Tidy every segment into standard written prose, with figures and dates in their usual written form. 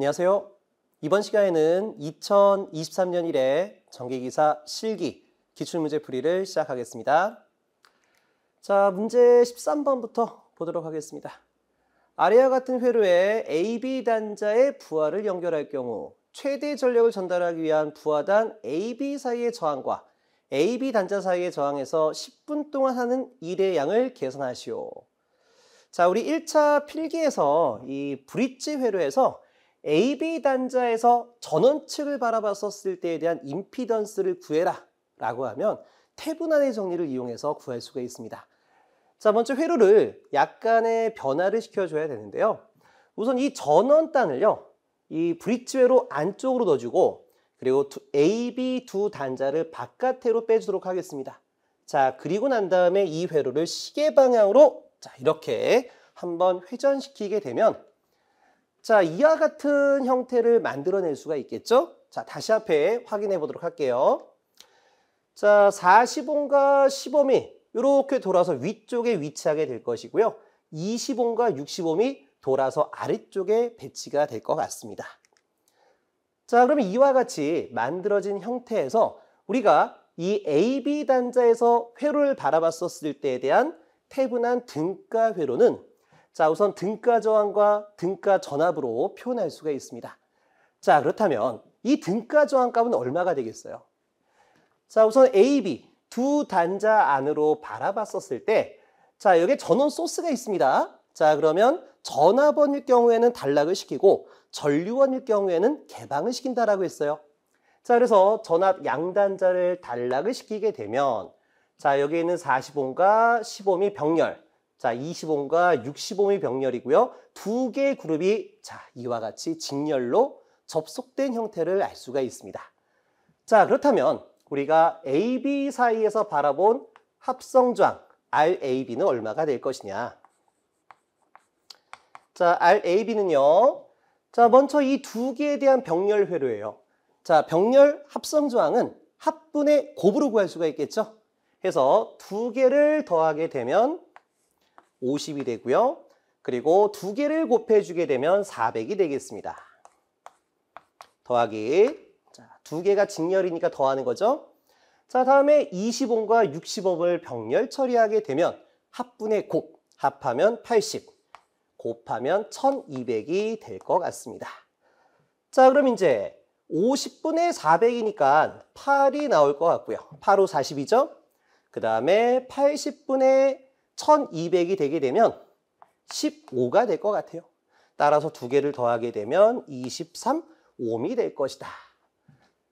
안녕하세요. 이번 시간에는 2023년 1회 전기기사 실기 기출문제 풀이를 시작하겠습니다. 자, 문제 13번부터 보도록 하겠습니다. 아래와 같은 회로에 AB 단자의 부하를 연결할 경우 최대 전력을 전달하기 위한 부하단 AB 사이의 저항과 AB 단자 사이의 저항에서 10분 동안 하는 일의 양을 계산하시오. 자, 우리 1차 필기에서 이 브릿지 회로에서 AB 단자에서 전원측을 바라봤었을 때에 대한 임피던스를 구해라 라고 하면 태분한의 정리를 이용해서 구할 수가 있습니다. 자, 먼저 회로를 약간의 변화를 시켜줘야 되는데요. 우선 이 전원단을요, 이 브릿지 회로 안쪽으로 넣어주고 그리고 AB 두 단자를 바깥으로 빼주도록 하겠습니다. 자, 그리고 난 다음에 이 회로를 시계 방향으로 자, 이렇게 한번 회전시키게 되면 자, 이와 같은 형태를 만들어낼 수가 있겠죠? 자, 다시 앞에 확인해 보도록 할게요. 자, 40옴과 15옴이 이렇게 돌아서 위쪽에 위치하게 될 것이고요. 20옴과 60옴이 돌아서 아래쪽에 배치가 될 것 같습니다. 자, 그러면 이와 같이 만들어진 형태에서 우리가 이 AB 단자에서 회로를 바라봤었을 때에 대한 태분한 등가 회로는 자, 우선 등가 저항과 등가 전압으로 표현할 수가 있습니다. 자, 그렇다면 이 등가 저항 값은 얼마가 되겠어요? 자, 우선 AB 두 단자 안으로 바라봤었을 때 자, 여기에 전원 소스가 있습니다. 자, 그러면 전압원일 경우에는 단락을 시키고 전류원일 경우에는 개방을 시킨다라고 했어요. 자, 그래서 전압 양단자를 단락을 시키게 되면 자, 여기 있는 40옴과 15옴이 병렬, 자, 20옴과 60옴이 병렬이고요. 두 개의 그룹이 자, 이와 같이 직렬로 접속된 형태를 알 수가 있습니다. 자, 그렇다면 우리가 AB 사이에서 바라본 합성저항 RAB는 얼마가 될 것이냐? 자, RAB는요. 자, 먼저 이 두 개에 대한 병렬 회로예요. 자, 병렬 합성저항은 합분의 곱으로 구할 수가 있겠죠? 해서 두 개를 더하게 되면 50이 되고요. 그리고 두 개를 곱해주게 되면 400이 되겠습니다. 더하기. 자, 두 개가 직렬이니까 더하는 거죠. 자, 다음에 20옴과 60옴을 병렬 처리하게 되면 합분의 곱, 합하면 80, 곱하면 1200이 될 것 같습니다. 자, 그럼 이제 50분의 400이니까 8이 나올 것 같고요. 8, 5, 40이죠? 그 다음에 80분의 1200이 되게 되면 15가 될 것 같아요. 따라서 두 개를 더하게 되면 23옴이 될 것이다.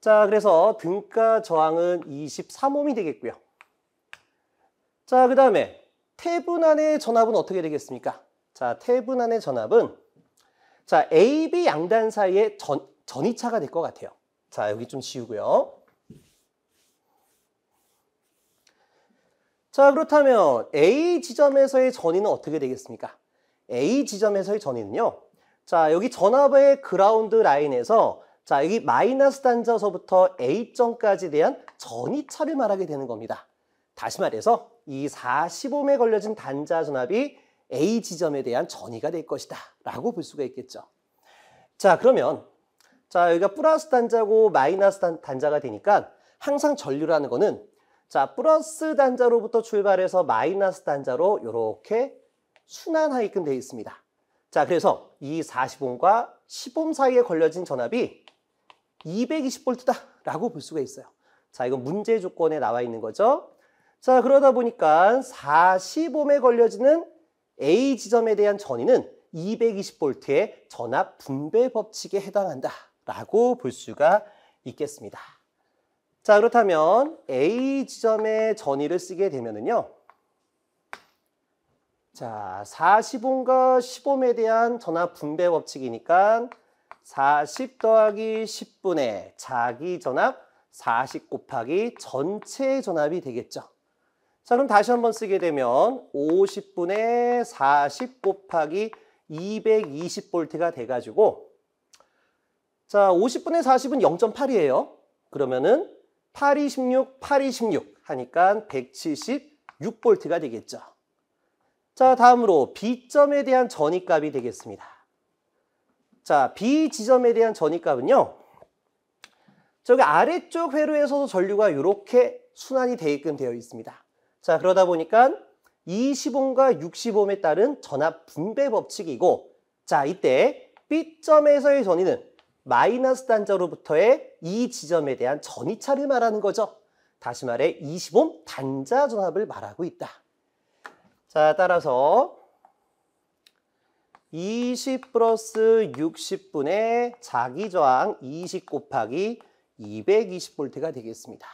자, 그래서 등가 저항은 23옴이 되겠고요. 자, 그 다음에 태분한의 전압은 어떻게 되겠습니까? 자, 태분한의 전압은 자, AB 양단 사이에 전이차가 될 것 같아요. 자, 여기 좀 지우고요. 자, 그렇다면 A 지점에서의 전위는 어떻게 되겠습니까? A 지점에서의 전위는요. 자, 여기 전압의 그라운드 라인에서 자, 여기 마이너스 단자서부터 A점까지 대한 전이차를 말하게 되는 겁니다. 다시 말해서 이 40옴에 걸려진 단자 전압이 A 지점에 대한 전위가 될 것이다 라고 볼 수가 있겠죠. 자, 그러면 자, 여기가 플러스 단자고 마이너스 단자가 되니까 항상 전류라는 거는 자, 플러스 단자로부터 출발해서 마이너스 단자로 이렇게 순환하게끔 되어 있습니다. 자, 그래서 이 40옴과 10옴 사이에 걸려진 전압이 220V다 라고 볼 수가 있어요. 자, 이건 문제 조건에 나와 있는 거죠. 자, 그러다 보니까 40옴에 걸려지는 A 지점에 대한 전위는 220V의 전압 분배 법칙에 해당한다 라고 볼 수가 있겠습니다. 자, 그렇다면 A 지점의 전위를 쓰게 되면은요. 자, 40옴과 10옴에 대한 전압 분배 법칙이니까 40 더하기 10분의 자기 전압 40 곱하기 전체 전압이 되겠죠. 자, 그럼 다시 한번 쓰게 되면 50분의 40 곱하기 220V가 돼가지고 자, 50분의 40은 0.8이에요. 그러면은 8, 26, 8, 26 하니까 176V가 되겠죠. 자, 다음으로 B점에 대한 전위값이 되겠습니다. 자, B 지점에 대한 전위값은요. 저기 아래쪽 회로에서도 전류가 이렇게 순환이 되게끔 되어 있습니다. 자, 그러다 보니까 20옴과 60옴에 따른 전압 분배 법칙이고, 자, 이때 B점에서의 전위는 마이너스 단자로부터의 이 지점에 대한 전위차를 말하는 거죠. 다시 말해 20옴 단자 전압을 말하고 있다. 자, 따라서 20 플러스 60분의 자기 저항 20 곱하기 220V가 되겠습니다.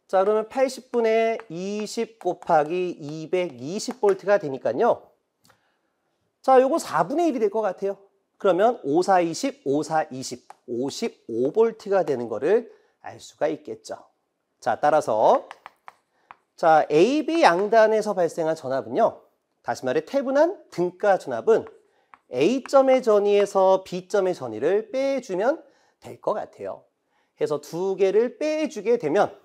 자, 그러면 80분의 20 곱하기 220V가 되니까요. 자, 요거 4분의 1이 될 것 같아요. 그러면 5, 4, 20, 5, 4, 20, 55V가 되는 거를 알 수가 있겠죠. 자, 따라서 자, AB 양단에서 발생한 전압은요. 다시 말해 태분한 등가 전압은 A점의 전위에서 B점의 전위를 빼주면 될 것 같아요. 해서 두 개를 빼주게 되면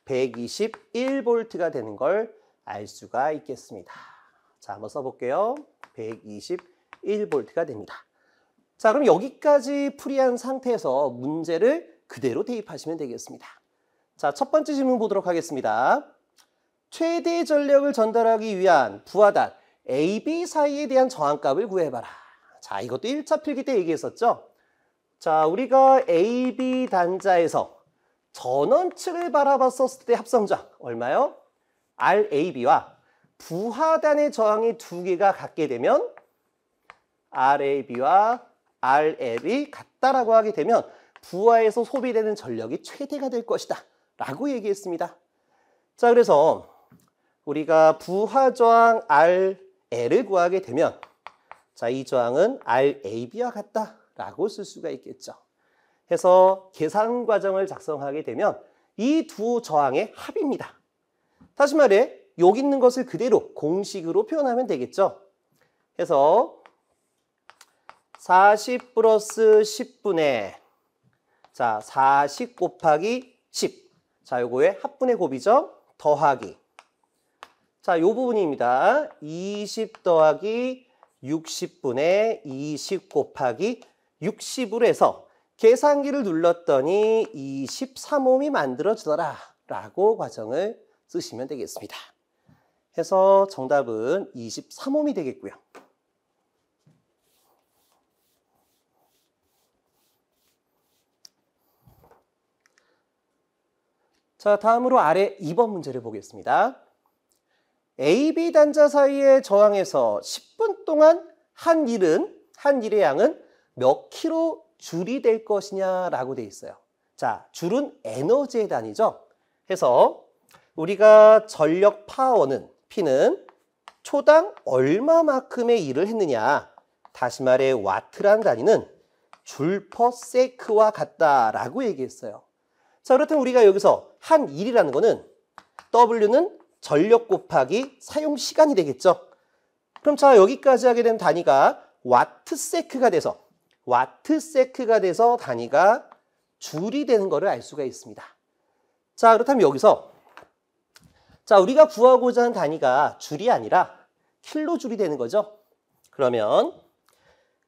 121V가 되는 걸 알 수가 있겠습니다. 자, 한번 써볼게요. 121V가 됩니다. 자, 그럼 여기까지 풀이한 상태에서 문제를 그대로 대입하시면 되겠습니다. 자, 첫 번째 질문 보도록 하겠습니다. 최대 전력을 전달하기 위한 부하단 AB 사이에 대한 저항값을 구해봐라. 자, 이것도 1차 필기 때 얘기했었죠. 자, 우리가 AB 단자에서 전원측을 바라봤었을 때 합성저항 얼마요? RAB와 부하단의 저항이 두 개가 같게 되면 RAB와 RL이 같다라고 하게 되면 부하에서 소비되는 전력이 최대가 될 것이다 라고 얘기했습니다. 자, 그래서 우리가 부하 저항 RL을 구하게 되면 자, 이 저항은 RAB와 같다라고 쓸 수가 있겠죠. 해서 계산 과정을 작성하게 되면 이 두 저항의 합입니다. 다시 말해 여기 있는 것을 그대로 공식으로 표현하면 되겠죠. 해서 40 플러스 10분의 자, 40 곱하기 10. 자, 요거의 합분의 곱이죠. 더하기. 자, 요 부분입니다. 20 더하기 60분의 20 곱하기 60으로 해서 계산기를 눌렀더니 23옴이 만들어지더라 라고 과정을 쓰시면 되겠습니다. 해서 정답은 23옴이 되겠고요. 자, 다음으로 아래 2번 문제를 보겠습니다. AB 단자 사이의 저항에서 10분 동안 한 일의 양은 몇 킬로 줄이 될 것이냐라고 돼 있어요. 자, 줄은 에너지의 단위죠. 해서 우리가 전력 파워는 P는 초당 얼마만큼의 일을 했느냐. 다시 말해 와트라는 단위는 줄 퍼 세크와 같다라고 얘기했어요. 자, 그렇다면 우리가 여기서 한 일이라는 거는 W는 전력 곱하기 사용 시간이 되겠죠. 그럼 자, 여기까지 하게 되면 단위가 와트세크가 돼서 단위가 줄이 되는 것을 알 수가 있습니다. 자, 그렇다면 여기서 자, 우리가 구하고자 하는 단위가 줄이 아니라 킬로줄이 되는 거죠. 그러면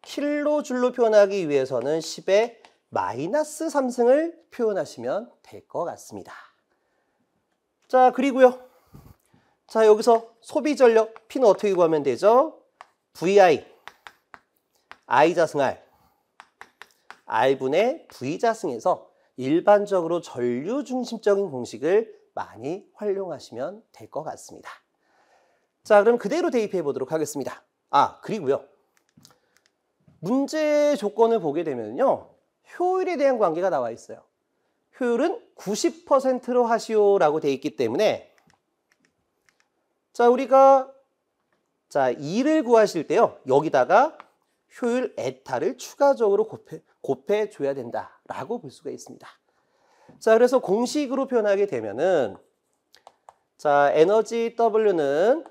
킬로줄로 표현하기 위해서는 10의 마이너스 3승을 표현하시면 될 것 같습니다. 자, 그리고요. 자, 여기서 소비 전력 P는 어떻게 구하면 되죠? VI, I 자승 R, R분의 V 자승에서 일반적으로 전류 중심적인 공식을 많이 활용하시면 될 것 같습니다. 자, 그럼 그대로 대입해 보도록 하겠습니다. 아, 그리고요. 문제 조건을 보게 되면요. 효율에 대한 관계가 나와 있어요. 효율은 90%로 하시오라고 되어 있기 때문에 자, 우리가 자, 2를 구하실 때요. 여기다가 효율 에타를 추가적으로 곱해 줘야 된다라고 볼 수가 있습니다. 자, 그래서 공식으로 표현하게 되면은 자, 에너지 W는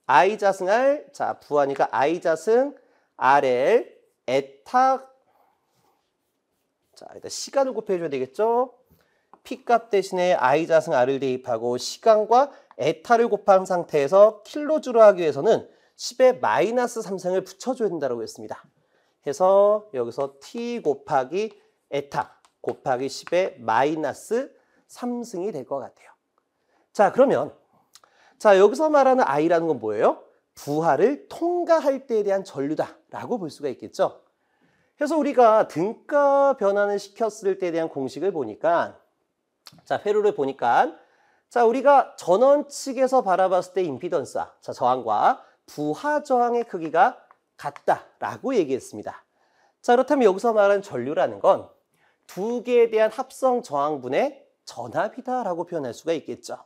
I 자승 R, 자, 부하니까 I 자승 RL 에타 자, 일단 시간을 곱해 줘야 되겠죠? P값 대신에 I 자승 R을 대입하고 시간과 에타를 곱한 상태에서 킬로줄을 하기 위해서는 10의 마이너스 3승을 붙여줘야 된다고 했습니다. 해서 여기서 t 곱하기 에타 곱하기 10의 마이너스 3승이 될 것 같아요. 자, 그러면 자, 여기서 말하는 i라는 건 뭐예요? 부하를 통과할 때에 대한 전류다라고 볼 수가 있겠죠. 그래서 우리가 등가 변환을 시켰을 때에 대한 공식을 보니까 자, 회로를 보니까 자, 우리가 전원 측에서 바라봤을 때 임피던스, 자, 저항과 부하 저항의 크기가 같다라고 얘기했습니다. 자, 그렇다면 여기서 말하는 전류라는 건 두 개에 대한 합성 저항분의 전압이다라고 표현할 수가 있겠죠.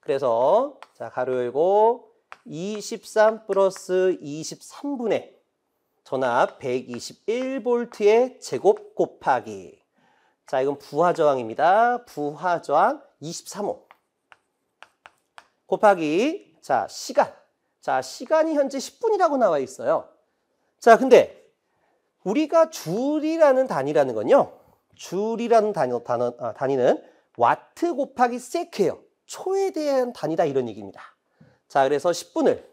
그래서 자, 가로 열고 23 플러스 23분의 전압 121V의 제곱 곱하기 자, 이건 부하 저항입니다. 부하 저항 23호 곱하기 자, 시간. 자, 시간이 현재 10분이라고 나와 있어요. 자, 근데 우리가 줄이라는 단위라는 건요. 줄이라는 단위는 와트 곱하기 세크예요. 초에 대한 단위다 이런 얘기입니다. 자, 그래서 10분을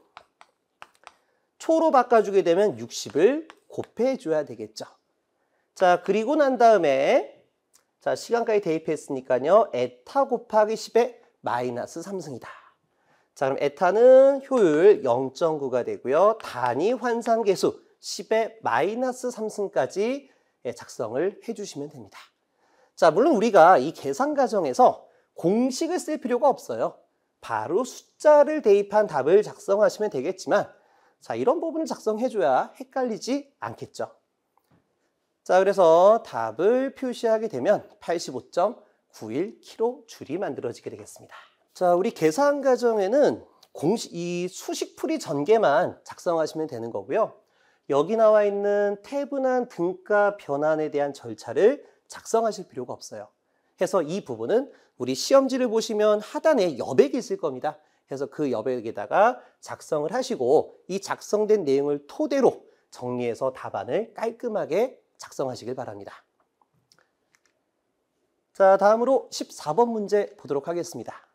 초로 바꿔주게 되면 60을 곱해줘야 되겠죠. 자, 그리고 난 다음에 자, 시간까지 대입했으니까요. 에타 곱하기 10의 마이너스 3승이다. 자, 그럼 에타는 효율 0.9가 되고요. 단위 환산계수 10의 마이너스 3승까지 작성을 해주시면 됩니다. 자, 물론 우리가 이 계산 과정에서 공식을 쓸 필요가 없어요. 바로 숫자를 대입한 답을 작성하시면 되겠지만 자, 이런 부분을 작성해줘야 헷갈리지 않겠죠. 자, 그래서 답을 표시하게 되면 85.91kJ이 만들어지게 되겠습니다. 자, 우리 계산 과정에는 이 수식풀이 전개만 작성하시면 되는 거고요. 여기 나와 있는 태분한 등가 변환에 대한 절차를 작성하실 필요가 없어요. 해서 이 부분은 우리 시험지를 보시면 하단에 여백이 있을 겁니다. 그래서 그 여백에다가 작성을 하시고 이 작성된 내용을 토대로 정리해서 답안을 깔끔하게 작성하시길 바랍니다. 자, 다음으로 14번 문제 보도록 하겠습니다.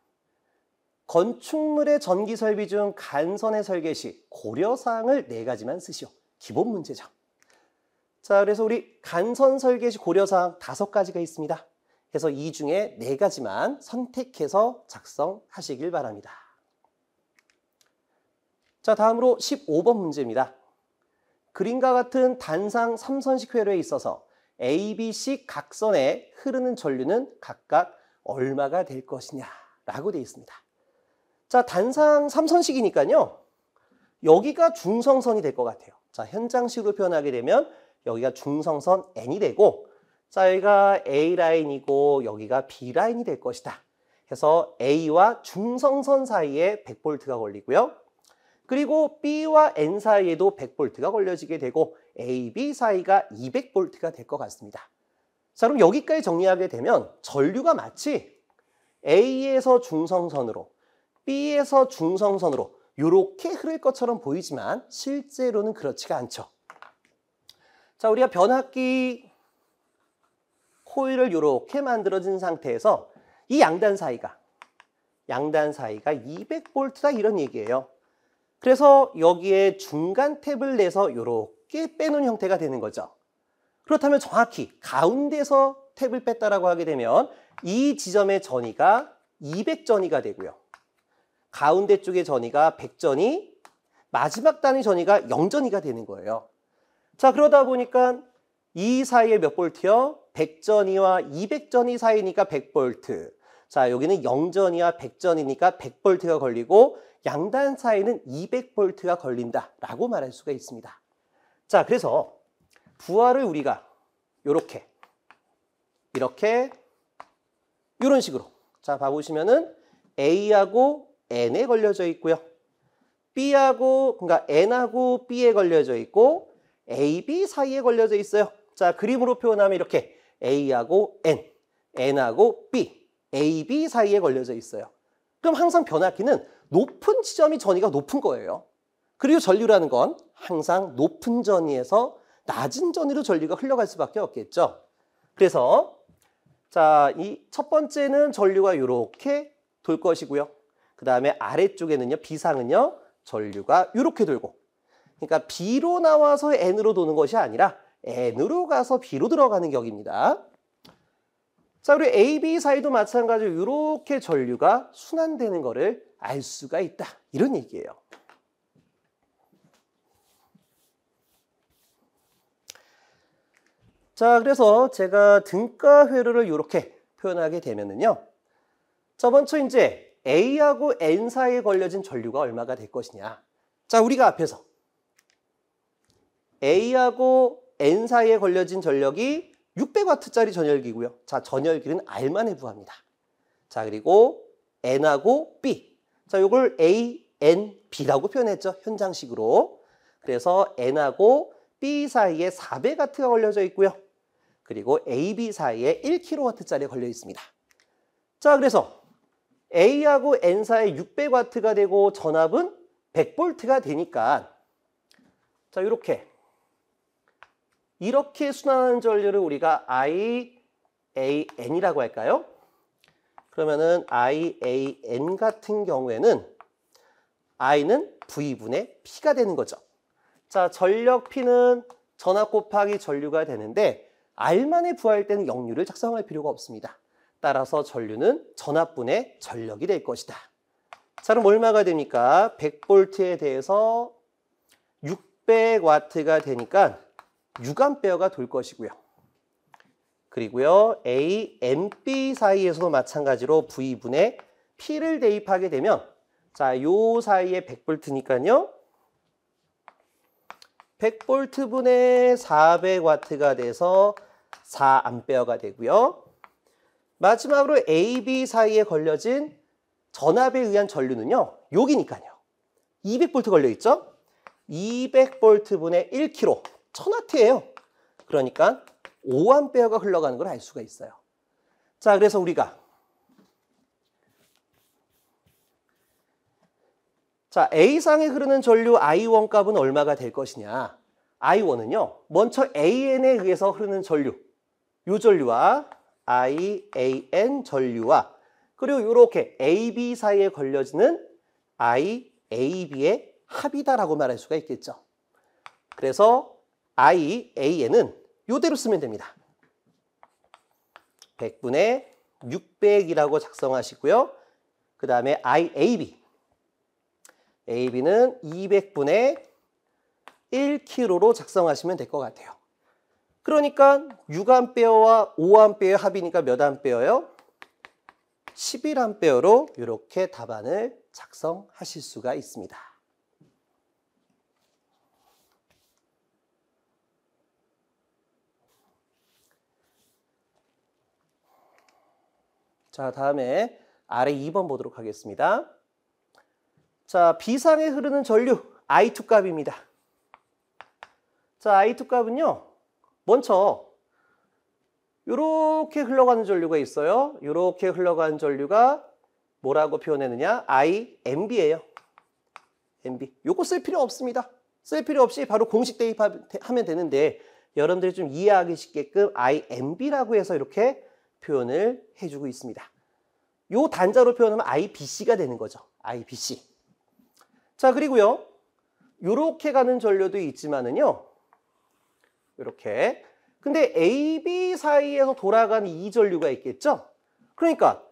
건축물의 전기 설비 중 간선의 설계 시 고려사항을 4가지만 쓰시오. 기본 문제죠. 자, 그래서 우리 간선 설계 시 고려사항 5가지가 있습니다. 그래서 이 중에 4가지만 선택해서 작성하시길 바랍니다. 자, 다음으로 15번 문제입니다. 그림과 같은 단상 3선식 회로에 있어서 A, B, C 각선에 흐르는 전류는 각각 얼마가 될 것이냐라고 되어 있습니다. 자, 단상 3선식이니까요. 여기가 중성선이 될 것 같아요. 자, 현장식으로 표현하게 되면 여기가 중성선 N이 되고 자, 여기가 A라인이고 여기가 B라인이 될 것이다. 그래서 A와 중성선 사이에 100V가 걸리고요. 그리고 B와 N 사이에도 100V가 걸려지게 되고 A, B 사이가 200V가 될 것 같습니다. 자, 그럼 여기까지 정리하게 되면 전류가 마치 A에서 중성선으로 B에서 중성선으로 이렇게 흐를 것처럼 보이지만 실제로는 그렇지가 않죠. 자, 우리가 변압기 코일을 이렇게 만들어진 상태에서 이 양단 사이가 200V다 이런 얘기예요. 그래서 여기에 중간 탭을 내서 이렇게 빼놓은 형태가 되는 거죠. 그렇다면 정확히 가운데서 탭을 뺐다라고 하게 되면 이 지점의 전위가 200전위가 되고요. 가운데 쪽의 전위가 100전위, 마지막 단위 전위가 0전위가 되는 거예요. 자, 그러다 보니까 이 사이에 몇 볼트요? 100전위와 200전위 사이니까 100V. 자, 여기는 0전위와 100전위니까 100V가 걸리고 양단 사이는 200V가 걸린다라고 말할 수가 있습니다. 자, 그래서 부하를 우리가 이렇게 이런 식으로 자, 봐보시면은 A하고 N에 걸려져 있고요. B하고 그러니까 N하고 B에 걸려져 있고 A, B 사이에 걸려져 있어요. 자, 그림으로 표현하면 이렇게 A하고 N, N하고 B, A, B 사이에 걸려져 있어요. 그럼 항상 변압기는 높은 지점이 전위가 높은 거예요. 그리고 전류라는 건 항상 높은 전위에서 낮은 전위로 전류가 흘러갈 수밖에 없겠죠. 그래서 자, 이 첫 번째는 전류가 이렇게 돌 것이고요. 그 다음에 아래쪽에는요, B상은요, 전류가 이렇게 돌고, 그러니까 B로 나와서 N으로 도는 것이 아니라 N으로 가서 B로 들어가는 격입니다. 자, 그리고 A, B 사이도 마찬가지로 이렇게 전류가 순환되는 것을 알 수가 있다. 이런 얘기예요. 자, 그래서 제가 등가 회로를 이렇게 표현하게 되면은요. 자, 먼저 이제 A하고 N 사이에 걸려진 전류가 얼마가 될 것이냐. 자, 우리가 앞에서 A하고 N 사이에 걸려진 전력이 600W짜리 전열기고요. 자, 전열기는 R만 해부합니다. 자, 그리고 N하고 B. 자, 요걸 A, N, B라고 표현했죠. 현장식으로. 그래서 N하고 B 사이에 400W가 걸려져 있고요. 그리고 A, B 사이에 1kW짜리 걸려 있습니다. 자, 그래서 A하고 N 사이에 600W가 되고 전압은 100V가 되니까 자, 이렇게 순환하는 전류를 우리가 IAN이라고 할까요? 그러면은 IAN 같은 경우에는 I는 V분의 P가 되는 거죠. 자, 전력 P는 전압 곱하기 전류가 되는데 R만에 부하할 때는 역류를 작성할 필요가 없습니다. 따라서 전류는 전압분의 전력이 될 것이다. 자, 그럼 얼마가 됩니까? 100V에 대해서 600W가 되니까 6A가 돌 것이고요. 그리고요, A, M, B 사이에서도 마찬가지로 V분의 P를 대입하게 되면 자, 요 사이에 100V니까요. 100V분의 400W가 돼서 4A가 되고요. 마지막으로 A, B 사이에 걸려진 전압에 의한 전류는요. 여기니까요. 200V 걸려있죠? 200V분의 1kg, 1000W예요. 그러니까 5A가 흘러가는 걸 알 수가 있어요. 자, 그래서 우리가 자, A상에 흐르는 전류 I1 값은 얼마가 될 것이냐. I1은요. 먼저 AN에 의해서 흐르는 전류, 요 전류와 IAN 전류와 그리고 이렇게 AB 사이에 걸려지는 IAB의 합이다라고 말할 수가 있겠죠. 그래서 IAN은 이대로 쓰면 됩니다. 100분의 600이라고 작성하시고요. 그 다음에 IAB. AB는 200분의 1kg로 작성하시면 될 것 같아요. 그러니까 6A와 5A의 합이니까 몇 A예요? 11A로 이렇게 답안을 작성하실 수가 있습니다. 자, 다음에 아래 2번 보도록 하겠습니다. 자, B상에 흐르는 전류 I2 값입니다. 자, I2 값은요. 먼저 이렇게 흘러가는 전류가 있어요. 이렇게 흘러가는 전류가 뭐라고 표현했느냐? IMB예요. MB. 요거 쓸 필요 없습니다. 쓸 필요 없이 바로 공식 대입하면 되는데 여러분들이 좀 이해하기 쉽게끔 IMB라고 해서 이렇게 표현을 해주고 있습니다. 요 단자로 표현하면 IBC가 되는 거죠. IBC. 자, 그리고요. 요렇게 가는 전류도 있지만은요. 이렇게. 근데 AB 사이에서 돌아가는 이 전류가 있겠죠? 그러니까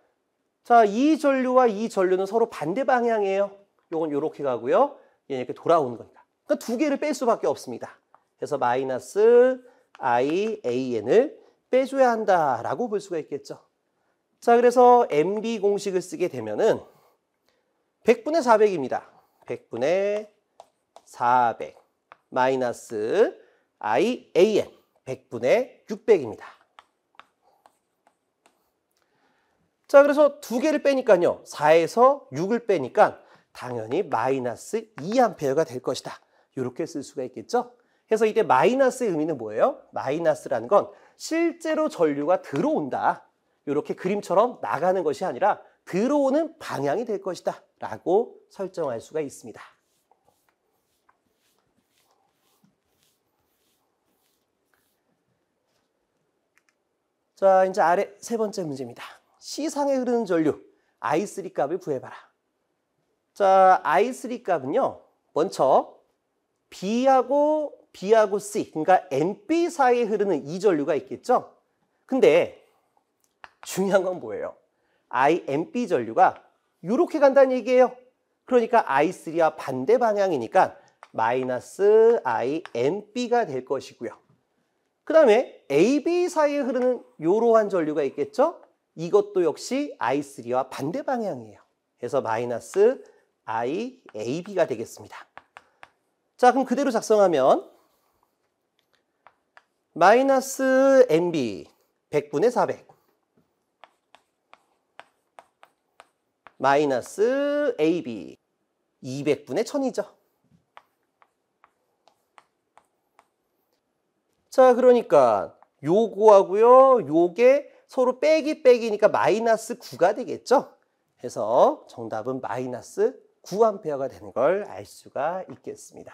자, 이 전류와 이 전류는 서로 반대 방향이에요. 요건 요렇게 가고요. 얘는 이렇게 돌아오는 거니까. 그러니까 두 개를 뺄 수밖에 없습니다. 그래서 마이너스 IAN을 빼줘야 한다라고 볼 수가 있겠죠. 자, 그래서 MB 공식을 쓰게 되면은 100분의 400입니다. 100분의 400 마이너스 IAN 100분의 600입니다. 자, 그래서 두 개를 빼니까요. 4에서 6을 빼니까 당연히 마이너스 2A가 될 것이다. 이렇게 쓸 수가 있겠죠. 그래서 이때 마이너스의 의미는 뭐예요? 마이너스라는 건 실제로 전류가 들어온다. 이렇게 그림처럼 나가는 것이 아니라 들어오는 방향이 될 것이다. 라고 설정할 수가 있습니다. 자, 이제 아래 세 번째 문제입니다. C상에 흐르는 전류 I3 값을 구해봐라. 자, I3 값은요. 먼저 B하고 C, 그러니까 NB 사이에 흐르는 이 전류가 있겠죠? 근데 중요한 건 뭐예요? INB 전류가 이렇게 간다는 얘기예요. 그러니까 I3와 반대 방향이니까 마이너스 INB가 될 것이고요. 그 다음에 AB 사이에 흐르는 이러한 전류가 있겠죠? 이것도 역시 I3와 반대 방향이에요. 그래서 마이너스 IAB가 되겠습니다. 자, 그럼 그대로 작성하면 마이너스 NB 100분의 400 마이너스 AB 200분의 1000이죠. 자, 그러니까 요거하고요, 요게 서로 빼기 빼기니까 마이너스 9가 되겠죠. 그래서 정답은 마이너스 9A 되는 걸 알 수가 있겠습니다.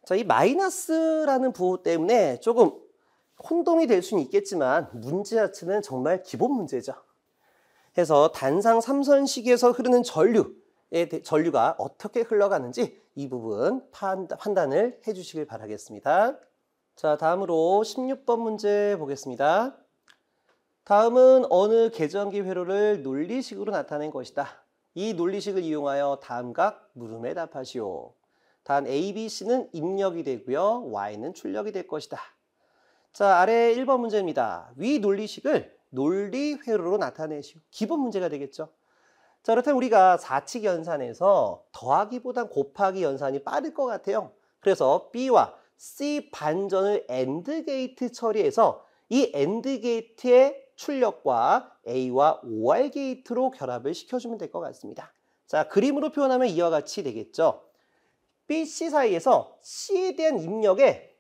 자, 이 마이너스라는 부호 때문에 조금 혼동이 될 수는 있겠지만 문제 자체는 정말 기본 문제죠. 그래서 단상 3선식에서 흐르는 전류가 어떻게 흘러가는지 이 부분 판단을 해주시길 바라겠습니다. 자, 다음으로 16번 문제 보겠습니다. 다음은 어느 계전기 회로를 논리식으로 나타낸 것이다. 이 논리식을 이용하여 다음 각 물음에 답하시오. 단 A, B, C는 입력이 되고요. Y는 출력이 될 것이다. 자, 아래 1번 문제입니다. 위 논리식을 논리 회로로 나타내시오. 기본 문제가 되겠죠. 자, 그렇다면 우리가 사칙 연산에서 더하기보단 곱하기 연산이 빠를 것 같아요. 그래서 B와 C 반전을 AND 게이트 처리해서 이 AND 게이트의 출력과 A와 OR 게이트로 결합을 시켜주면 될 것 같습니다. 자, 그림으로 표현하면 이와 같이 되겠죠. B, C 사이에서 C에 대한 입력에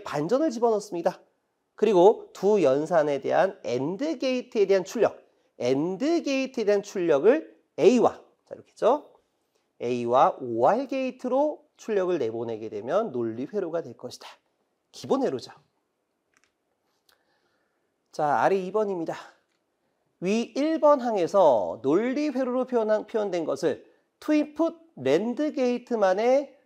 반전을 집어넣습니다. 그리고 두 연산에 대한 AND 게이트에 대한 출력, AND 게이트에 대한 출력을 A와, 자, 이렇게죠. A와 OR 게이트로 출력을 내보내게 되면 논리 회로가 될 것이다. 기본 회로죠. 자, 아래 2번입니다. 위 1번 항에서 논리 회로로 표현된 것을 투인풋 랜드 게이트만의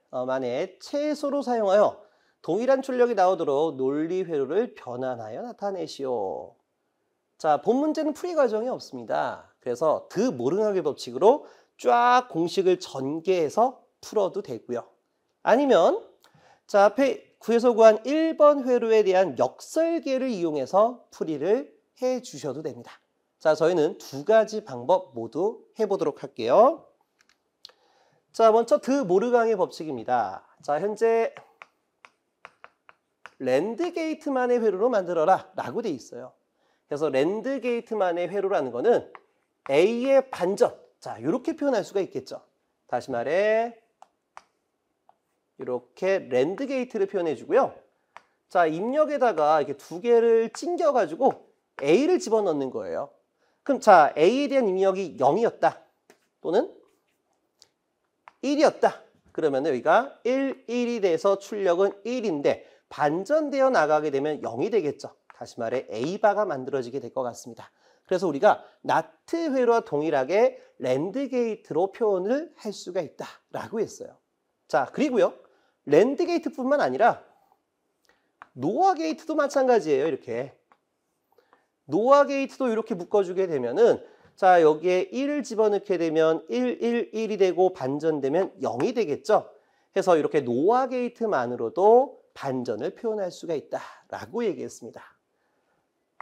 최소로 사용하여 동일한 출력이 나오도록 논리 회로를 변환하여 나타내시오. 자, 본 문제는 풀이 과정이 없습니다. 그래서 드 모르나게 법칙으로 쫙 공식을 전개해서 풀어도 되고요. 아니면 자, 앞에 구에서 구한 1번 회로에 대한 역설계를 이용해서 풀이를 해 주셔도 됩니다. 자, 저희는 두 가지 방법 모두 해보도록 할게요. 자, 먼저 드 모르강의 법칙입니다. 자, 현재 랜드 게이트만의 회로로 만들어라 라고 돼 있어요. 그래서 랜드 게이트만의 회로라는 거는 A의 반전, 자, 이렇게 표현할 수가 있겠죠. 다시 말해 이렇게 랜드 게이트를 표현해 주고요. 자, 입력에다가 이렇게 두 개를 찡겨가지고 A를 집어넣는 거예요. 그럼 자, A에 대한 입력이 0이었다 또는 1이었다. 그러면 여기가 1, 1이 돼서 출력은 1인데 반전되어 나가게 되면 0이 되겠죠. 다시 말해 A바가 만들어지게 될 것 같습니다. 그래서 우리가 나트 회로와 동일하게 랜드 게이트로 표현을 할 수가 있다라고 했어요. 자, 그리고요. 랜드 게이트뿐만 아니라 노아 게이트도 마찬가지예요. 이렇게. 노아 게이트도 이렇게 묶어주게 되면은 자, 여기에 1을 집어넣게 되면 1, 1, 1이 되고 반전되면 0이 되겠죠. 해서 이렇게 노아 게이트만으로도 반전을 표현할 수가 있다라고 얘기했습니다.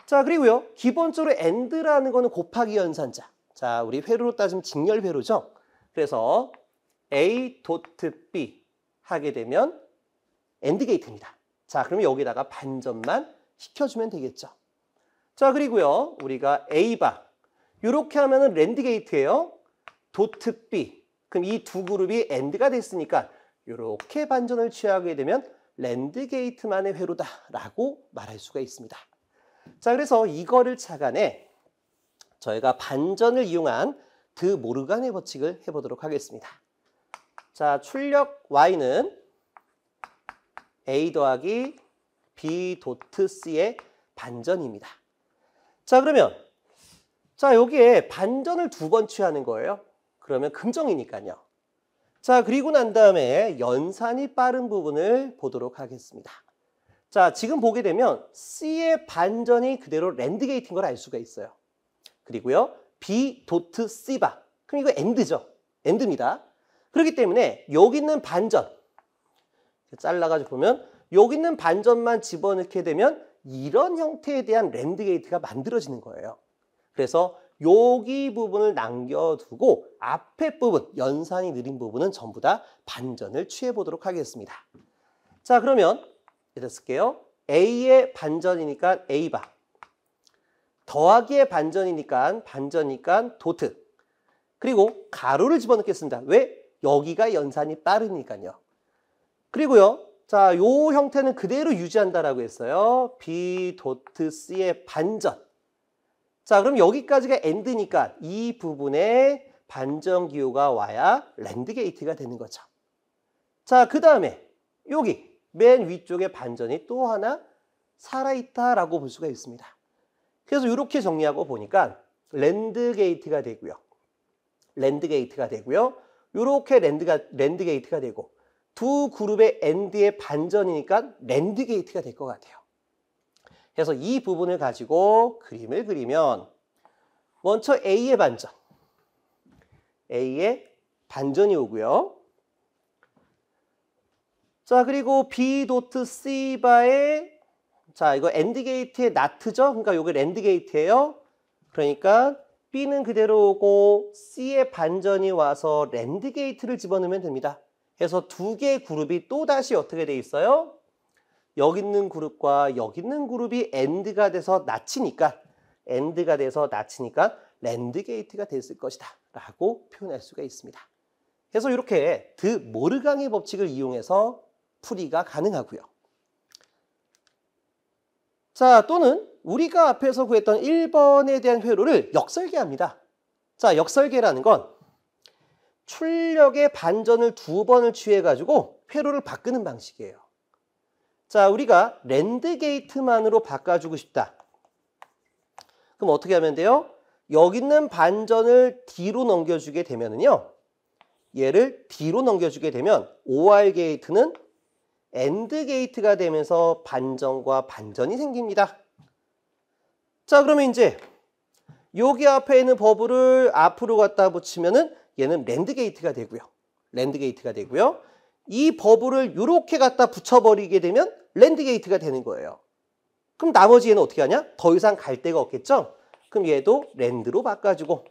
자, 그리고요. 기본적으로 AND라는 거는 곱하기 연산자. 자, 우리 회로로 따지면 직렬 회로죠. 그래서 A 도트 B 하게 되면 AND 게이트입니다. 자, 그러면 여기다가 반전만 시켜주면 되겠죠. 자, 그리고요. 우리가 A바 이렇게 하면은 랜드 게이트예요. 도트 B. 그럼 이 두 그룹이 AND가 됐으니까 이렇게 반전을 취하게 되면 랜드 게이트만의 회로다라고 말할 수가 있습니다. 자, 그래서 이거를 착안해 저희가 반전을 이용한 드 모르간의 법칙을 해보도록 하겠습니다. 자, 출력 Y는 A 더하기 B 도트 C의 반전입니다. 자, 그러면 자, 여기에 반전을 두 번 취하는 거예요. 그러면 긍정이니까요. 자, 그리고 난 다음에 연산이 빠른 부분을 보도록 하겠습니다. 자, 지금 보게 되면 C의 반전이 그대로 랜드 게이트인 걸 알 수가 있어요. 그리고요, B 도트 C 바. 그럼 이거 AND죠. AND입니다. 그렇기 때문에 여기 있는 반전, 잘라가지고 보면 여기 있는 반전만 집어넣게 되면 이런 형태에 대한 랜드 게이트가 만들어지는 거예요. 그래서 여기 부분을 남겨두고 앞에 부분, 연산이 느린 부분은 전부 다 반전을 취해 보도록 하겠습니다. 자, 그러면 예를 쓸게요. A의 반전이니까 A바. 더하기의 반전이니까 도트. 그리고 가로를 집어넣겠습니다. 왜? 여기가 연산이 빠르니까요. 그리고요. 자, 요 형태는 그대로 유지한다라고 했어요. B 도트 C의 반전. 자, 그럼 여기까지가 AND니까 이 부분에 반전 기호가 와야 랜드 게이트가 되는 거죠. 자, 그 다음에 여기 맨 위쪽에 반전이 또 하나 살아있다라고 볼 수가 있습니다. 그래서 이렇게 정리하고 보니까 랜드 게이트가 되고요. 이렇게 랜드 게이트가 되고 두 그룹의 AND의 반전이니까 랜드 게이트가 될 것 같아요. 그래서 이 부분을 가지고 그림을 그리면 먼저 A의 반전이 오고요. 자, 그리고 B 도트 C 바의 자, 이거 AND 게이트의 NOT죠? 그러니까 이게 랜드 게이트예요. 그러니까 B는 그대로 오고 C의 반전이 와서 랜드 게이트를 집어넣으면 됩니다. 그래서 두 개의 그룹이 또다시 어떻게 돼 있어요? 여기 있는 그룹과 여기 있는 그룹이 AND가 돼서 낫치니까 랜드 게이트가 됐을 것이다 라고 표현할 수가 있습니다. 그래서 이렇게 드 모르강의 법칙을 이용해서 풀이가 가능하고요. 자, 또는 우리가 앞에서 구했던 1번에 대한 회로를 역설계합니다. 자, 역설계라는 건 출력의 반전을 2번을 취해가지고 회로를 바꾸는 방식이에요. 자, 우리가 랜드 게이트만으로 바꿔주고 싶다. 그럼 어떻게 하면 돼요? 여기 있는 반전을 D로 넘겨주게 되면은요. 얘를 D로 넘겨주게 되면 OR 게이트는 AND 게이트가 되면서 반전과 반전이 생깁니다. 자, 그러면 이제 여기 앞에 있는 버블을 앞으로 갖다 붙이면은 얘는 랜드 게이트가 되고요. 이 버블을 이렇게 갖다 붙여버리게 되면 랜드 게이트가 되는 거예요. 그럼 나머지 얘는 어떻게 하냐? 더 이상 갈 데가 없겠죠? 그럼 얘도 랜드로 바꿔주고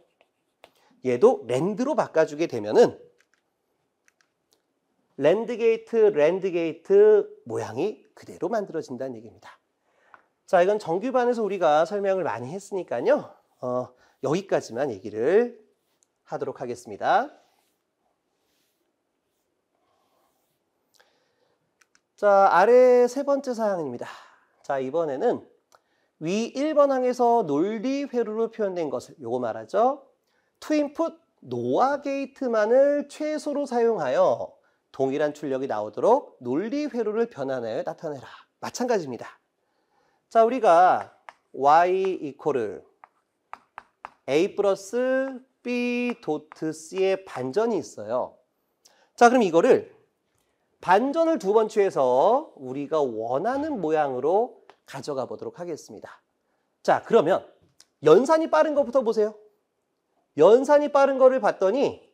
얘도 랜드로 바꿔주게 되면은 랜드 게이트 모양이 그대로 만들어진다는 얘기입니다. 자, 이건 정규반에서 우리가 설명을 많이 했으니까요. 여기까지만 얘기를 하도록 하겠습니다. 자, 아래 세 번째 사항입니다. 자, 이번에는 위 1번 항에서 논리 회로로 표현된 것을 요거 말하죠. 투인풋 노아 게이트만을 최소로 사용하여 동일한 출력이 나오도록 논리 회로를 변환하여 나타내라. 마찬가지입니다. 자, 우리가 y 이퀄을 a 플러스 b 도트 c의 반전이 있어요. 자, 그럼 이거를 반전을 2번 취해서 우리가 원하는 모양으로 가져가 보도록 하겠습니다. 자, 그러면 연산이 빠른 것부터 보세요. 연산이 빠른 거를 봤더니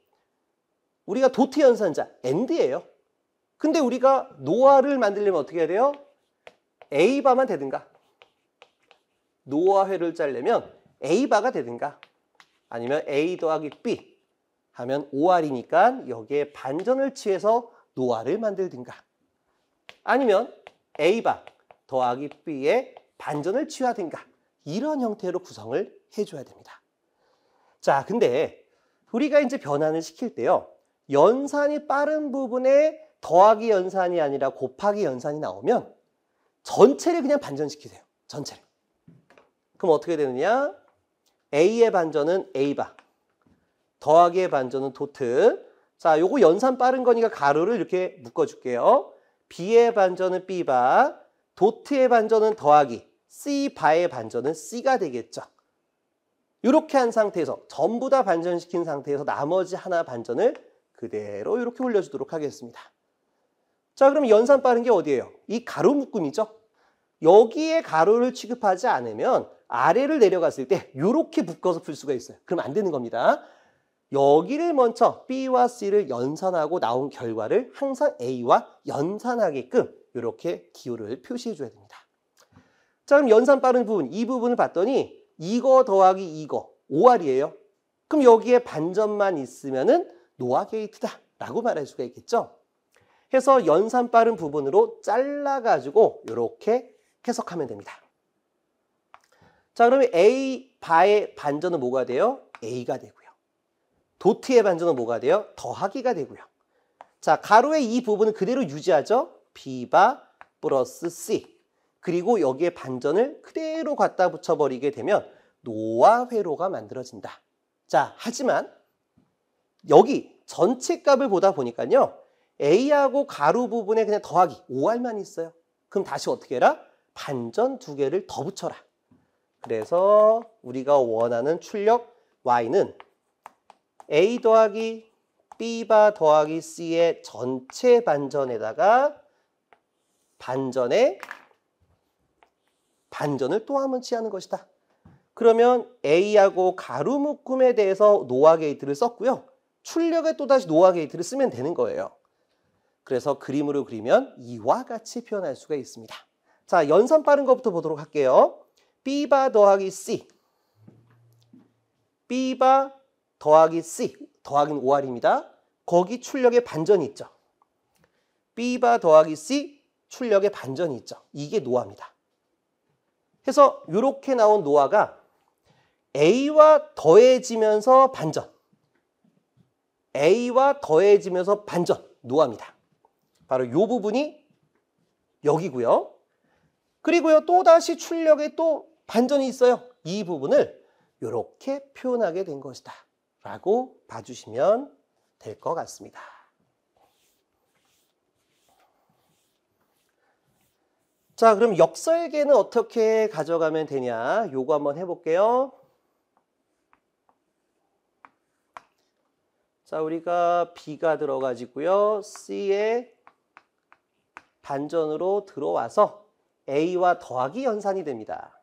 우리가 도트 연산자 AND예요. 근데 우리가 노아를 만들려면 어떻게 해야 돼요? A바만 되든가 노아 회를 짜려면 A바가 되든가 아니면 A 더하기 B 하면 OR이니까 여기에 반전을 취해서 노아를 만들든가 아니면 A바 더하기 B에 반전을 취하든가 이런 형태로 구성을 해줘야 됩니다. 자, 근데 우리가 이제 변환을 시킬 때요. 연산이 빠른 부분에 더하기 연산이 아니라 곱하기 연산이 나오면 전체를 그냥 반전시키세요. 전체를. 그럼 어떻게 되느냐? A의 반전은 A바, 더하기의 반전은 도트. 자, 요거 연산 빠른 거니까 가로를 이렇게 묶어줄게요. B의 반전은 B바, 도트의 반전은 더하기, C바의 반전은 C가 되겠죠. 이렇게 한 상태에서 전부 다 반전시킨 상태에서 나머지 하나 반전을 그대로 이렇게 올려주도록 하겠습니다. 자, 그럼 연산 빠른 게 어디예요? 이 가로 묶음이죠. 여기에 가로를 취급하지 않으면 아래를 내려갔을 때 이렇게 묶어서 풀 수가 있어요. 그럼 안 되는 겁니다. 여기를 먼저 B와 C를 연산하고 나온 결과를 항상 A와 연산하게끔 이렇게 기호를 표시해 줘야 됩니다. 자, 그럼 연산 빠른 부분, 이 부분을 봤더니 이거 더하기 이거 5R이에요. 그럼 여기에 반전만 있으면은 노아 게이트다 라고 말할 수가 있겠죠. 해서 연산 빠른 부분으로 잘라가지고 이렇게 해석하면 됩니다. 자, 그러면 A 바의 반전은 뭐가 돼요? A가 되고요. 도트의 반전은 뭐가 돼요? 더하기가 되고요. 자, 가로의 이 부분은 그대로 유지하죠. B바 플러스 C. 그리고 여기에 반전을 그대로 갖다 붙여버리게 되면 노와 회로가 만들어진다. 자, 하지만 여기 전체 값을 보다 보니까요. A하고 가로 부분에 그냥 더하기 5R만 있어요. 그럼 다시 어떻게 해라? 반전 두 개를 더 붙여라. 그래서 우리가 원하는 출력 Y는 A 더하기 B바 더하기 C의 전체 반전에다가 반전을 또 한 번 취하는 것이다. 그러면 A하고 가로 묶음에 대해서 노아 게이트를 썼고요. 출력에 또다시 노아 게이트를 쓰면 되는 거예요. 그래서 그림으로 그리면 이와 같이 표현할 수가 있습니다. 자, 연산 빠른 것부터 보도록 할게요. B바 더하기 C. B바 더하기 C. 더하기는 5R입니다. 거기 출력에 반전이 있죠. B바 더하기 C. 출력에 반전이 있죠. 이게 노아입니다. 그래서 이렇게 나온 노아가 A와 더해지면서 반전. A와 더해지면서 반전. 노아입니다. 바로 이 부분이 여기고요. 그리고요, 또다시 출력에 또 반전이 있어요. 이 부분을 이렇게 표현하게 된 것이다 라고 봐주시면 될 것 같습니다. 자, 그럼 역설계는 어떻게 가져가면 되냐? 요거 한번 해볼게요. 자, 우리가 B가 들어가지고요. C에 반전으로 들어와서 A와 더하기 연산이 됩니다.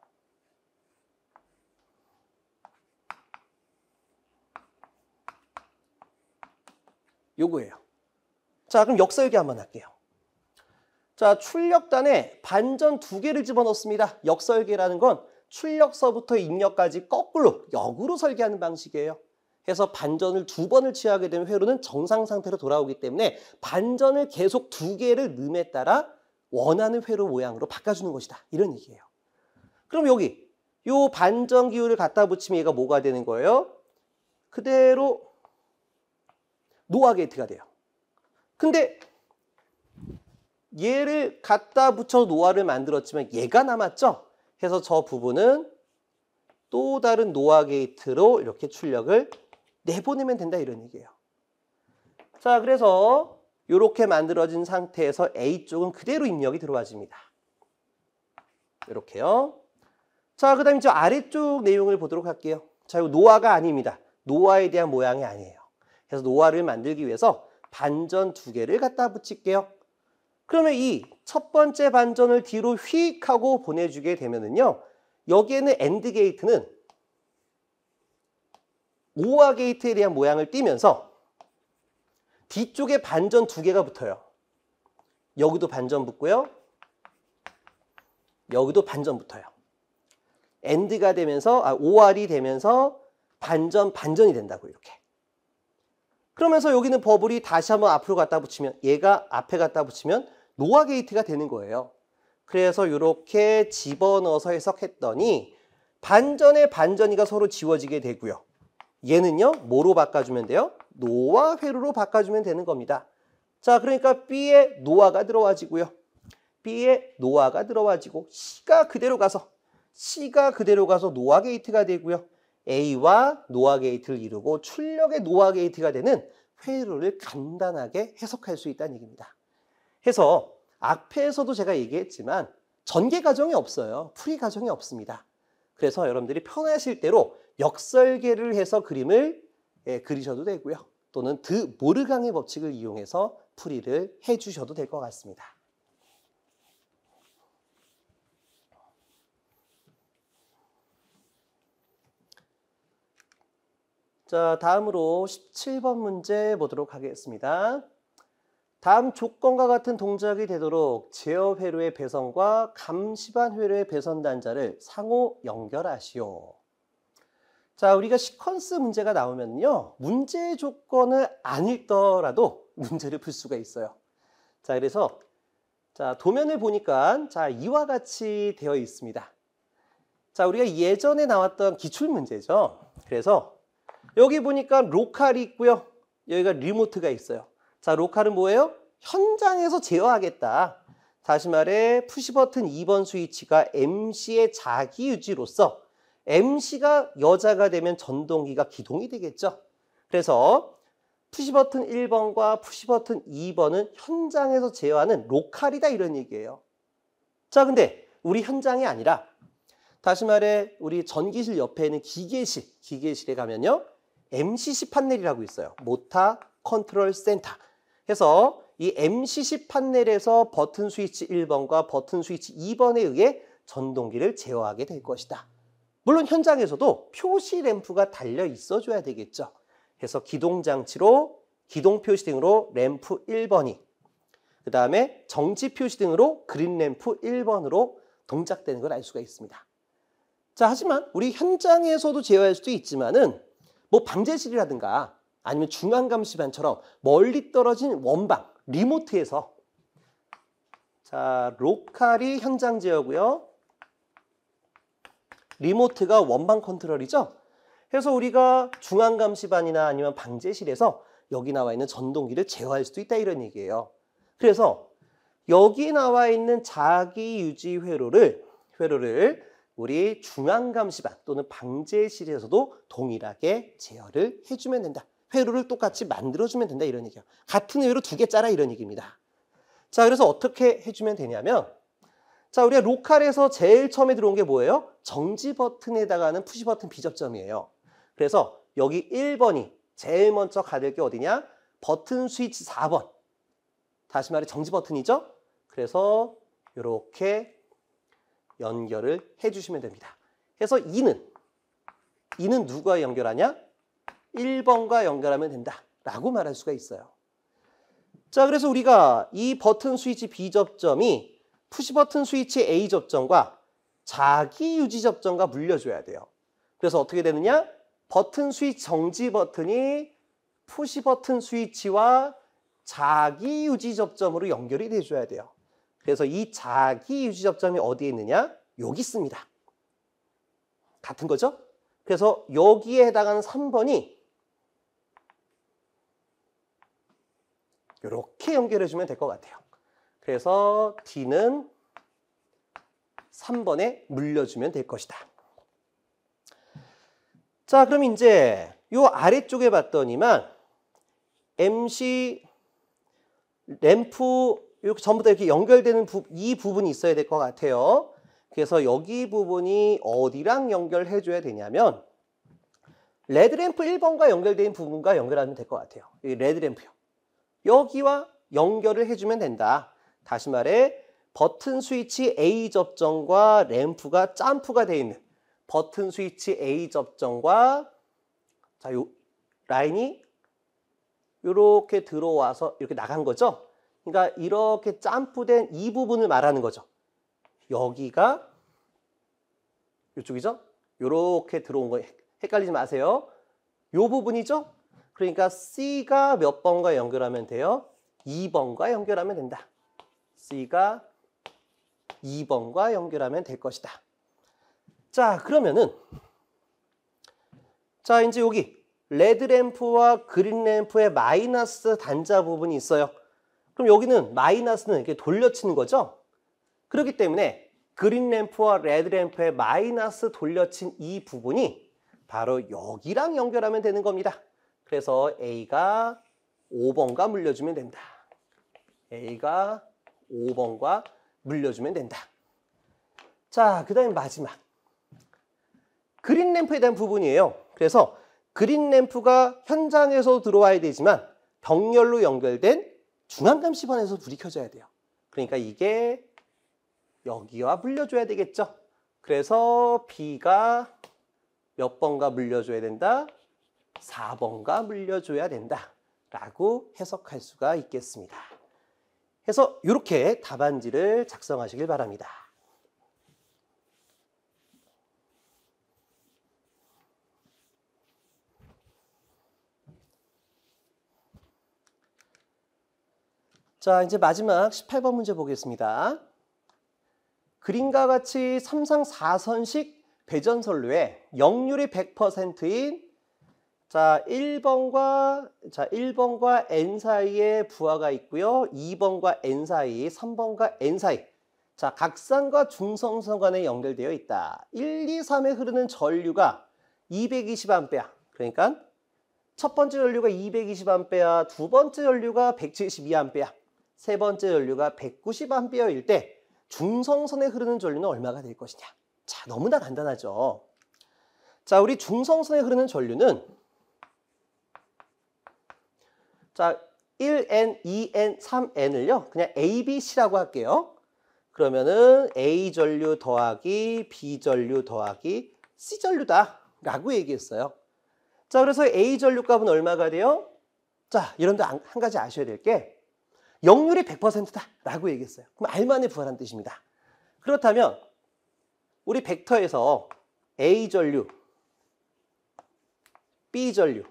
요거예요. 자, 그럼 역설계 한번 할게요. 자, 출력단에 반전 두 개를 집어넣습니다. 역설계라는 건 출력서부터 입력까지 거꾸로 역으로 설계하는 방식이에요. 해서 반전을 두 번을 취하게 되면 회로는 정상 상태로 돌아오기 때문에 반전을 계속 두 개를 넣음에 따라 원하는 회로 모양으로 바꿔주는 것이다. 이런 얘기예요. 그럼 여기 요 반전 기호를 갖다 붙이면 얘가 뭐가 되는 거예요? 그대로 노아 게이트가 돼요. 근데 얘를 갖다 붙여 노아를 만들었지만 얘가 남았죠? 해서 저 부분은 또 다른 노아 게이트로 이렇게 출력을 내보내면 된다 이런 얘기예요. 자, 그래서 이렇게 만들어진 상태에서 A쪽은 그대로 입력이 들어와집니다. 이렇게요. 자, 그 다음에 저 아래쪽 내용을 보도록 할게요. 자, 이거 노아가 아닙니다. 노아에 대한 모양이 아니에요. 그래서 노아를 만들기 위해서 반전 두 개를 갖다 붙일게요. 그러면 이 첫 번째 반전을 뒤로 휙 하고 보내주게 되면은요. 여기에는 AND 게이트는 OR 게이트에 대한 모양을 띄면서 뒤쪽에 반전 두 개가 붙어요. 여기도 반전 붙고요. 여기도 반전 붙어요. AND가 되면서 OR이 되면서 반전이 된다고 이렇게. 그러면서 여기는 버블이 다시 한번 앞으로 갖다 붙이면 얘가 앞에 갖다 붙이면 노아 게이트가 되는 거예요. 그래서 이렇게 집어넣어서 해석했더니 반전의 반전이가 서로 지워지게 되고요. 얘는요, 뭐로 바꿔주면 돼요? 노아 회로로 바꿔주면 되는 겁니다. 자, 그러니까 B에 노아가 들어와지고요. B에 노아가 들어와지고 C가 그대로 가서 노아 게이트가 되고요. A와 노아 게이트를 이루고 출력의 노아 게이트가 되는 회로를 간단하게 해석할 수 있다는 얘기입니다. 해서 앞에서도 제가 얘기했지만 전개 과정이 없어요. 풀이 과정이 없습니다. 그래서 여러분들이 편하실 대로 역설계를 해서 그림을 그리셔도 되고요. 또는 드 모르강의 법칙을 이용해서 풀이를 해주셔도 될 것 같습니다. 자, 다음으로 17번 문제 보도록 하겠습니다. 다음 조건과 같은 동작이 되도록 제어 회로의 배선과 감시반 회로의 배선 단자를 상호 연결하시오. 자, 우리가 시퀀스 문제가 나오면요, 문제 조건을 안 읽더라도 문제를 풀 수가 있어요. 자, 그래서 자, 도면을 보니까 자, 이와 같이 되어 있습니다. 자, 우리가 예전에 나왔던 기출 문제죠. 그래서 여기 보니까 로컬이 있고요. 여기가 리모트가 있어요. 자, 로컬은 뭐예요? 현장에서 제어하겠다. 다시 말해 푸시버튼 2번 스위치가 MC의 자기 유지로서 MC가 여자가 되면 전동기가 기동이 되겠죠. 그래서 푸시버튼 1번과 푸시버튼 2번은 현장에서 제어하는 로컬이다 이런 얘기예요. 자, 근데 우리 현장이 아니라 다시 말해 우리 전기실 옆에 있는 기계실에 가면요. MCC 판넬이라고 있어요. 모터 컨트롤 센터. 해서 이 MCC 판넬에서 버튼 스위치 1번과 버튼 스위치 2번에 의해 전동기를 제어하게 될 것이다. 물론 현장에서도 표시 램프가 달려 있어줘야 되겠죠. 그래서 기동장치로 기동 표시 등으로 램프 1번이 그 다음에 정지 표시 등으로 그린 램프 1번으로 동작되는 걸 알 수가 있습니다. 자, 하지만 우리 현장에서도 제어할 수도 있지만은 뭐 방제실이라든가 아니면 중앙감시반처럼 멀리 떨어진 원방, 리모트에서 자, 로컬이 현장 제어고요. 리모트가 원방 컨트롤이죠. 그래서 우리가 중앙감시반이나 아니면 방제실에서 여기 나와 있는 전동기를 제어할 수도 있다 이런 얘기예요. 그래서 여기 나와 있는 자기 유지 회로를 우리 중앙감시반 또는 방제실에서도 동일하게 제어를 해주면 된다. 회로를 똑같이 만들어주면 된다 이런 얘기예요. 같은 회로 두 개 짜라 이런 얘기입니다. 자, 그래서 어떻게 해주면 되냐면 자, 우리가 로컬에서 제일 처음에 들어온 게 뭐예요? 정지 버튼에다가는 푸시 버튼 비접점이에요. 그래서 여기 1번이 제일 먼저 가될 게 어디냐? 버튼 스위치 4번. 다시 말해 정지 버튼이죠? 그래서 이렇게 연결을 해주시면 됩니다. 그래서 2는 누가 연결하냐? 1번과 연결하면 된다 라고 말할 수가 있어요. 자, 그래서 우리가 이 버튼 스위치 B 접점이 푸시 버튼 스위치 A 접점과 자기 유지 접점과 물려줘야 돼요. 그래서 어떻게 되느냐? 버튼 스위치 정지 버튼이 푸시 버튼 스위치와 자기 유지 접점으로 연결이 돼줘야 돼요. 그래서 이 자기 유지 접점이 어디에 있느냐? 여기 있습니다. 같은 거죠? 그래서 여기에 해당하는 3번이 이렇게 연결해주면 될 것 같아요. 그래서 D는 3번에 물려주면 될 것이다. 자, 그럼 이제 이 아래쪽에 봤더니만 MC 램프 이렇게 전부 다 이렇게 연결되는 이 부분이 있어야 될 것 같아요. 그래서 여기 부분이 어디랑 연결해줘야 되냐면 레드램프 1번과 연결된 부분과 연결하면 될 것 같아요. 이 레드램프요. 여기와 연결을 해주면 된다. 다시 말해 버튼 스위치 A 접점과 램프가 점프가 되어 있는 버튼 스위치 A 접점과 자, 요 라인이 이렇게 들어와서 이렇게 나간 거죠. 그러니까 이렇게 점프된 이 부분을 말하는 거죠. 여기가 이쪽이죠. 이렇게 들어온 거 헷갈리지 마세요. 이 부분이죠. 그러니까 C가 몇 번과 연결하면 돼요? 2번과 연결하면 된다. C가 2번과 연결하면 될 것이다. 자, 그러면은 자, 이제 여기 레드 램프와 그린 램프의 마이너스 단자 부분이 있어요. 그럼 여기는 마이너스는 이렇게 돌려치는 거죠. 그렇기 때문에 그린 램프와 레드 램프의 마이너스 돌려친 이 부분이 바로 여기랑 연결하면 되는 겁니다. 그래서 A가 5번과 물려주면 된다. A가 5번과 물려주면 된다. 자, 그 다음에 마지막. 그린 램프에 대한 부분이에요. 그래서 그린 램프가 현장에서 들어와야 되지만 병렬로 연결된 중앙감시반에서 불이 켜져야 돼요. 그러니까 이게 여기와 물려줘야 되겠죠. 그래서 B가 몇 번가 물려줘야 된다? 4번가 물려줘야 된다. 라고 해석할 수가 있겠습니다. 그래서 이렇게 답안지를 작성하시길 바랍니다. 자, 이제 마지막 18번 문제 보겠습니다. 그림과 같이 3상 4선식 배전선로에 역률이 100%인 1번과 N 사이에 부하가 있고요. 2번과 N 사이, 3번과 N 사이. 자, 각산과 중성선 간에 연결되어 있다. 1, 2, 3에 흐르는 전류가 220A. 그러니까 첫 번째 전류가 220A, 두 번째 전류가 172A, 세 번째 전류가 190A일 때 중성선에 흐르는 전류는 얼마가 될 것이냐. 자, 너무나 간단하죠. 자, 우리 중성선에 흐르는 전류는 1N, 2N, 3N을요. 그냥 A, B, C라고 할게요. 그러면은 A 전류 더하기 B 전류 더하기 C 전류다 라고 얘기했어요. 자, 그래서 A 전류 값은 얼마가 돼요? 자, 여러분들 한 가지 아셔야 될 게 역률이 100%다 라고 얘기했어요. 그럼 R만의 부하라는 뜻입니다. 그렇다면 우리 벡터에서 A 전류, B 전류,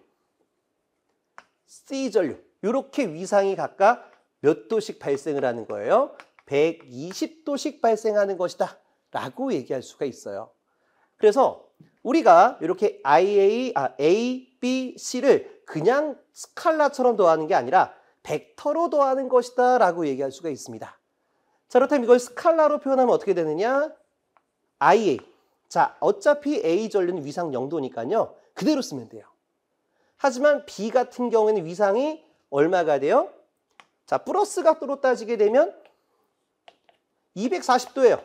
C 전류 이렇게 위상이 각각 몇 도씩 발생을 하는 거예요? 120도씩 발생하는 것이다 라고 얘기할 수가 있어요. 그래서 우리가 이렇게 A, B, C를 그냥 스칼라처럼 더하는 게 아니라 벡터로 더하는 것이다 라고 얘기할 수가 있습니다. 자, 그렇다면 이걸 스칼라로 표현하면 어떻게 되느냐? IA. 자, 어차피 A 전류는 위상 0도니까요. 그대로 쓰면 돼요. 하지만 B 같은 경우에는 위상이 얼마가 돼요? 자, 플러스 각도로 따지게 되면 240도예요.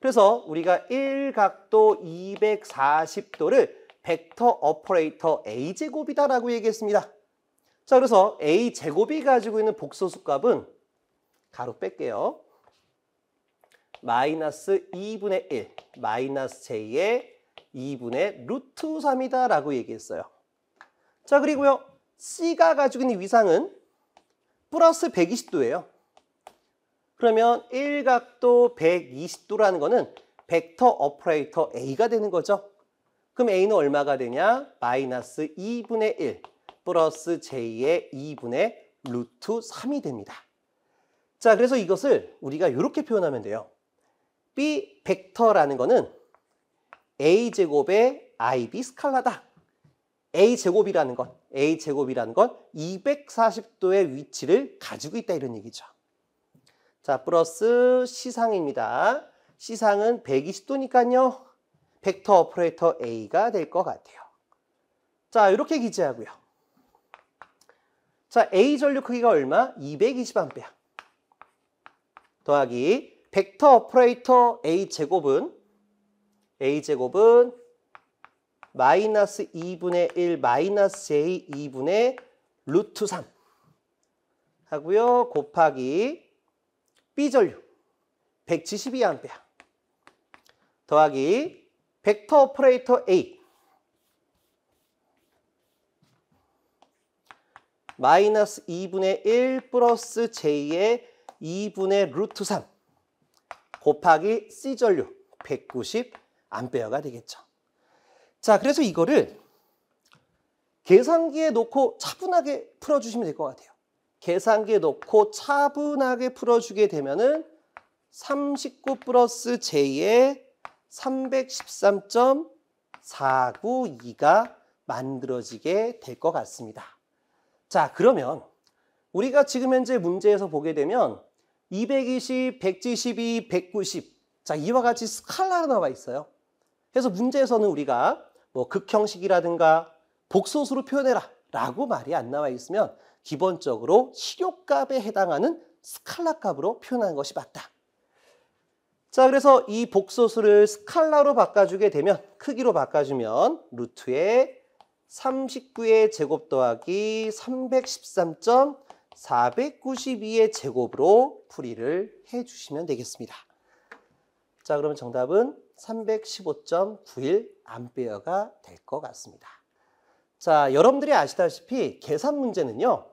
그래서 우리가 1각도 240도를 벡터 오퍼레이터 A제곱이다 라고 얘기했습니다. 자, 그래서 A제곱이 가지고 있는 복소수 값은 가로 뺄게요. 마이너스 2분의 1, 마이너스 J의 2분의 루트 3이다 라고 얘기했어요. 자, 그리고요. C가 가지고 있는 위상은 플러스 120도예요. 그러면 1각도 120도라는 거는 벡터 오퍼레이터 A가 되는 거죠. 그럼 A는 얼마가 되냐? 마이너스 2분의 1 플러스 J의 2분의 루트 3이 됩니다. 자, 그래서 이것을 우리가 이렇게 표현하면 돼요. B 벡터라는 거는 A제곱의 IB 스칼라다. A제곱이라는 건 240도의 위치를 가지고 있다 이런 얘기죠. 자, 플러스 C상입니다. C상은 120도니까요. 벡터 오퍼레이터 A가 될 것 같아요. 자, 이렇게 기재하고요. 자, A 전류 크기가 얼마? 220A. 더하기 벡터 오퍼레이터 A제곱은 마이너스 2분의 1 마이너스 J 2분의 루트 3 하고요. 곱하기 B전류 172A 더하기 벡터 오퍼레이터 A 마이너스 2분의 1 플러스 J의 2분의 루트 3 곱하기 C전류 190A가 되겠죠. 자, 그래서 이거를 계산기에 놓고 차분하게 풀어주시면 될 것 같아요. 계산기에 놓고 차분하게 풀어주게 되면은 39 플러스 J의 313.492가 만들어지게 될 것 같습니다. 자, 그러면 우리가 지금 현재 문제에서 보게 되면 220, 172, 190 자, 이와 같이 스칼라로 나와 있어요. 그래서 문제에서는 우리가 뭐 극형식이라든가 복소수로 표현해라 라고 말이 안 나와 있으면 기본적으로 실효값에 해당하는 스칼라 값으로 표현하는 것이 맞다. 자, 그래서 이 복소수를 스칼라로 바꿔주게 되면, 크기로 바꿔주면 루트에 39의 제곱 더하기 313.492의 제곱으로 풀이를 해주시면 되겠습니다. 자, 그러면 정답은 315.91 A 될 것 같습니다. 자, 여러분들이 아시다시피 계산 문제는요,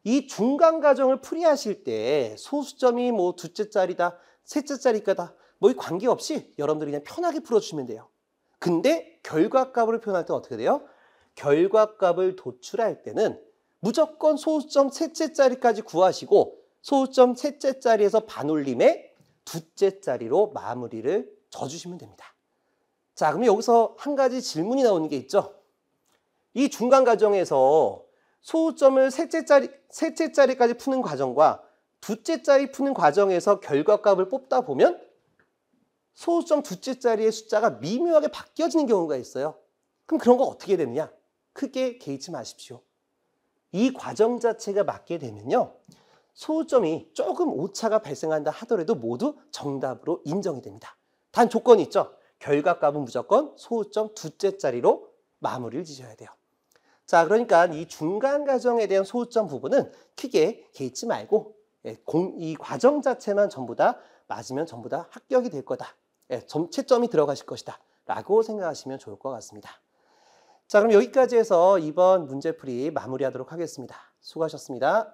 이 중간 과정을 풀이하실 때 소수점이 뭐 둘째 자리다, 셋째 자리 거다, 뭐 이 관계없이 여러분들이 그냥 편하게 풀어주시면 돼요. 근데 결과값을 표현할 때 어떻게 돼요? 결과값을 도출할 때는 무조건 소수점 셋째 자리까지 구하시고 소수점 셋째 자리에서 반올림에 둘째 자리로 마무리를 져주시면 됩니다. 자, 그럼 여기서 한 가지 질문이 나오는 게 있죠. 이 중간 과정에서 소수점을 셋째 자리까지 푸는 과정과 둘째 자리 푸는 과정에서 결과값을 뽑다 보면 소수점 둘째 자리의 숫자가 미묘하게 바뀌어지는 경우가 있어요. 그럼 그런 거 어떻게 되느냐? 크게 개의치 마십시오. 이 과정 자체가 맞게 되면요, 소수점이 조금 오차가 발생한다 하더라도 모두 정답으로 인정이 됩니다. 단 조건이 있죠. 결과값은 무조건 소수점 둘째 자리로 마무리를 지셔야 돼요. 자, 그러니까 이 중간 과정에 대한 소수점 부분은 크게 개의치 말고 이 과정 자체만 전부 다 맞으면 전부 다 합격이 될 거다. 채점이 들어가실 것이다. 라고 생각하시면 좋을 것 같습니다. 자, 그럼 여기까지 해서 이번 문제풀이 마무리하도록 하겠습니다. 수고하셨습니다.